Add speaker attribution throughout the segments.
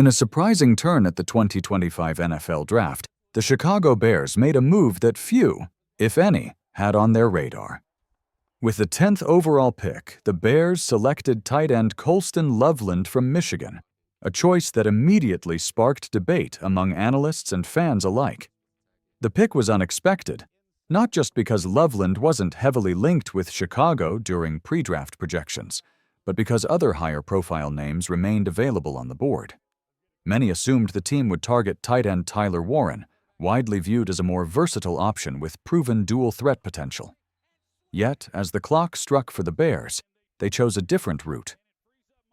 Speaker 1: In a surprising turn at the 2025 NFL Draft, the Chicago Bears made a move that few, if any, had on their radar. With the 10th overall pick, the Bears selected tight end Colston Loveland from Michigan, a choice that immediately sparked debate among analysts and fans alike. The pick was unexpected, not just because Loveland wasn't heavily linked with Chicago during pre-draft projections, but because other higher-profile names remained available on the board. Many assumed the team would target tight end Tyler Warren, widely viewed as a more versatile option with proven dual-threat potential. Yet, as the clock struck for the Bears, they chose a different route.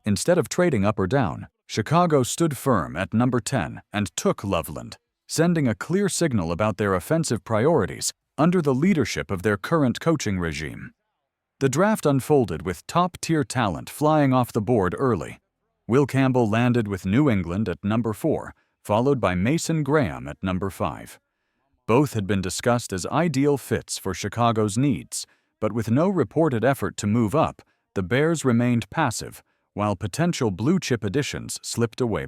Speaker 1: Instead of trading up or down, Chicago stood firm at number 10 and took Loveland, sending a clear signal about their offensive priorities under the leadership of their current coaching regime. The draft unfolded with top-tier talent flying off the board early. Will Campbell landed with New England at number 4, followed by Mason Graham at number 5. Both had been discussed as ideal fits for Chicago's needs, but with no reported effort to move up, the Bears remained passive, while potential blue-chip additions slipped away.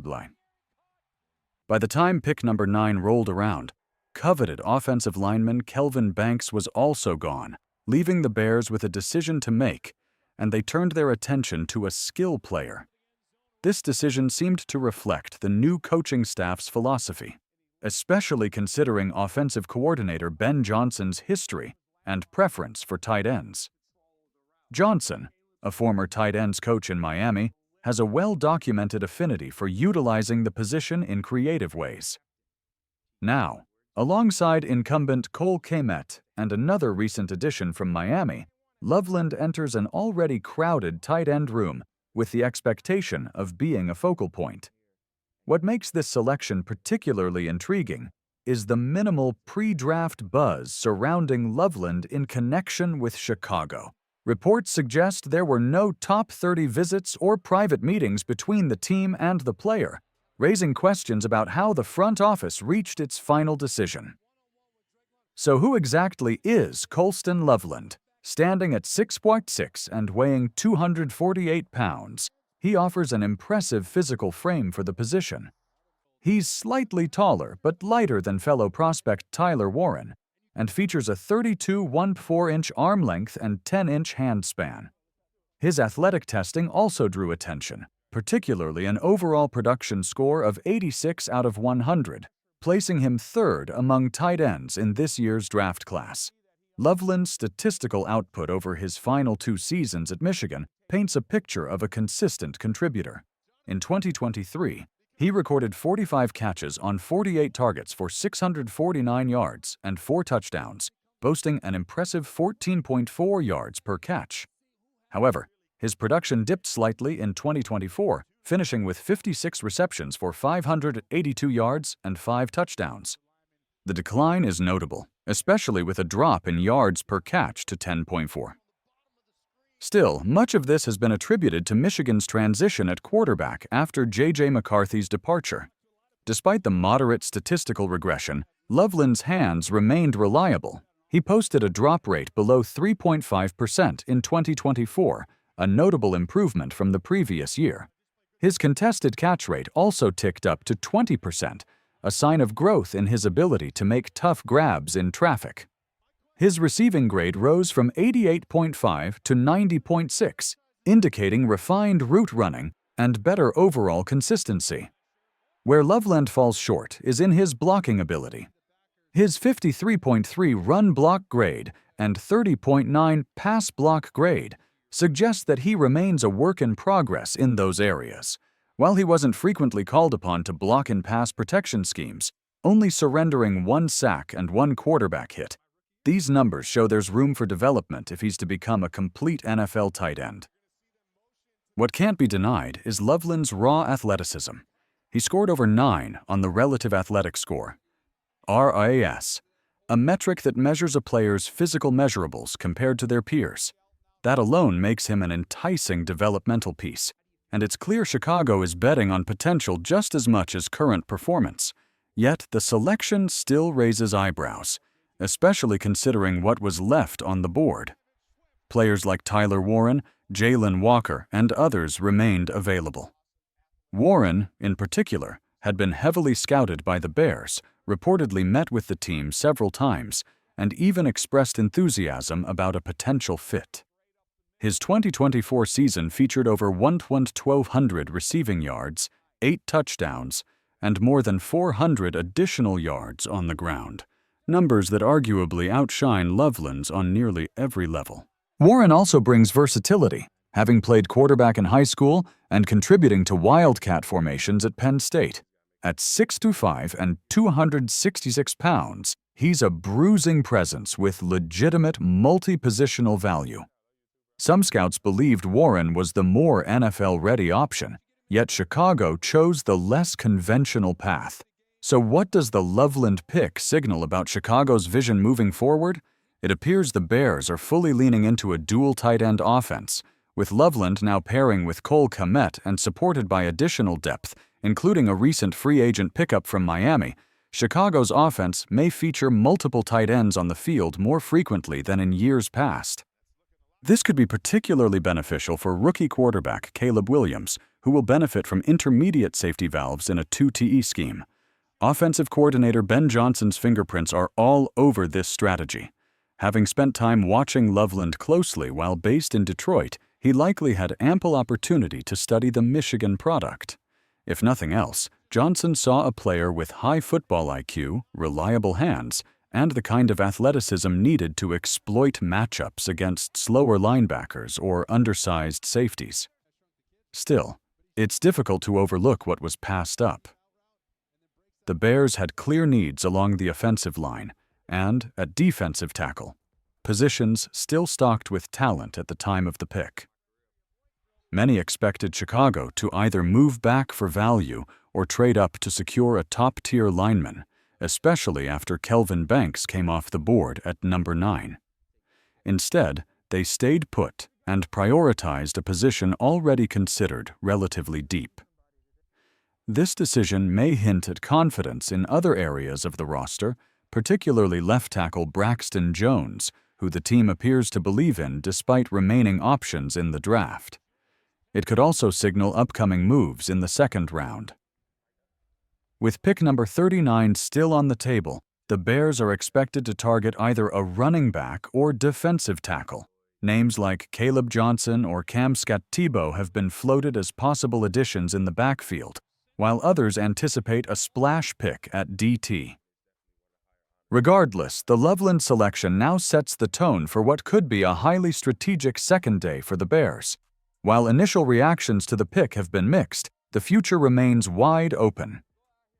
Speaker 1: By the time pick number 9 rolled around, coveted offensive lineman Kelvin Banks was also gone, leaving the Bears with a decision to make, and they turned their attention to a skill player. This decision seemed to reflect the new coaching staff's philosophy, especially considering offensive coordinator Ben Johnson's history and preference for tight ends. Johnson, a former tight ends coach in Miami, has a well-documented affinity for utilizing the position in creative ways. Now, alongside incumbent Cole Kmet and another recent addition from Miami, Loveland enters an already crowded tight end room with the expectation of being a focal point. What makes this selection particularly intriguing is the minimal pre-draft buzz surrounding Loveland in connection with Chicago. Reports suggest there were no top 30 visits or private meetings between the team and the player, raising questions about how the front office reached its final decision. So who exactly is Colston Loveland? Standing at 6'6" and weighing 248 pounds, he offers an impressive physical frame for the position. He's slightly taller but lighter than fellow prospect Tyler Warren, and features a 32.14-inch arm length and 10-inch hand span. His athletic testing also drew attention, particularly an overall production score of 86 out of 100, placing him third among tight ends in this year's draft class. Loveland's statistical output over his final 2 seasons at Michigan paints a picture of a consistent contributor. In 2023, he recorded 45 catches on 48 targets for 649 yards and 4 touchdowns, boasting an impressive 14.4 yards per catch. However, his production dipped slightly in 2024, finishing with 56 receptions for 582 yards and 5 touchdowns. The decline is notable, especially with a drop in yards per catch to 10.4. Still, much of this has been attributed to Michigan's transition at quarterback after J.J. McCarthy's departure. Despite the moderate statistical regression, Loveland's hands remained reliable. He posted a drop rate below 3.5% in 2024, a notable improvement from the previous year. His contested catch rate also ticked up to 20%, a sign of growth in his ability to make tough grabs in traffic. His receiving grade rose from 88.5 to 90.6, indicating refined route running and better overall consistency. Where Loveland falls short is in his blocking ability. His 53.3 run block grade and 30.9 pass block grade suggest that he remains a work in progress in those areas. While he wasn't frequently called upon to block in pass protection schemes, only surrendering 1 sack and 1 quarterback hit, these numbers show there's room for development if he's to become a complete NFL tight end. What can't be denied is Loveland's raw athleticism. He scored over 9 on the Relative Athletic Score, RAS, a metric that measures a player's physical measurables compared to their peers. That alone makes him an enticing developmental piece, and it's clear Chicago is betting on potential just as much as current performance. Yet the selection still raises eyebrows, especially considering what was left on the board. Players like Tyler Warren, Jalen Walker, and others remained available. Warren, in particular, had been heavily scouted by the Bears, reportedly met with the team several times, and even expressed enthusiasm about a potential fit. His 2024 season featured over 1,200 receiving yards, 8 touchdowns, and more than 400 additional yards on the ground, numbers that arguably outshine Loveland's on nearly every level. Warren also brings versatility, having played quarterback in high school and contributing to Wildcat formations at Penn State. At 6'5" and 266 pounds, he's a bruising presence with legitimate multi-positional value. Some scouts believed Warren was the more NFL-ready option, yet Chicago chose the less conventional path. So what does the Loveland pick signal about Chicago's vision moving forward? It appears the Bears are fully leaning into a dual tight end offense, with Loveland now pairing with Cole Kmet and supported by additional depth, including a recent free agent pickup from Miami. Chicago's offense may feature multiple tight ends on the field more frequently than in years past. This could be particularly beneficial for rookie quarterback Caleb Williams, who will benefit from intermediate safety valves in a 2-TE scheme. Offensive coordinator Ben Johnson's fingerprints are all over this strategy. Having spent time watching Loveland closely while based in Detroit, he likely had ample opportunity to study the Michigan product. If nothing else, Johnson saw a player with high football IQ, reliable hands, and the kind of athleticism needed to exploit matchups against slower linebackers or undersized safeties. Still, it's difficult to overlook what was passed up. The Bears had clear needs along the offensive line and, at defensive tackle, positions still stocked with talent at the time of the pick. Many expected Chicago to either move back for value or trade up to secure a top-tier lineman, especially after Kelvin Banks came off the board at number 9. Instead, they stayed put and prioritized a position already considered relatively deep. This decision may hint at confidence in other areas of the roster, particularly left tackle Braxton Jones, who the team appears to believe in despite remaining options in the draft. It could also signal upcoming moves in the second round. With pick number 39 still on the table, the Bears are expected to target either a running back or defensive tackle. Names like Caleb Johnson or Cam Scott-Tebow have been floated as possible additions in the backfield, while others anticipate a splash pick at DT. Regardless, the Loveland selection now sets the tone for what could be a highly strategic second day for the Bears. While initial reactions to the pick have been mixed, the future remains wide open.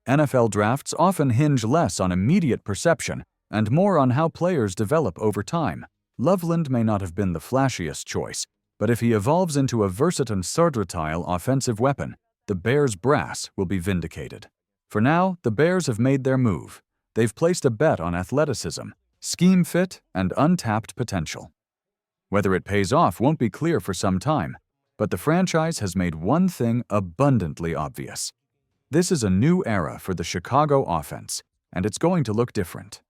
Speaker 1: NFL drafts often hinge less on immediate perception and more on how players develop over time. Loveland may not have been the flashiest choice, but if he evolves into a versatile offensive weapon, the Bears' brass will be vindicated. For now, the Bears have made their move. They've placed a bet on athleticism, scheme fit, and untapped potential. Whether it pays off won't be clear for some time, but the franchise has made one thing abundantly obvious. This is a new era for the Chicago offense, and it's going to look different.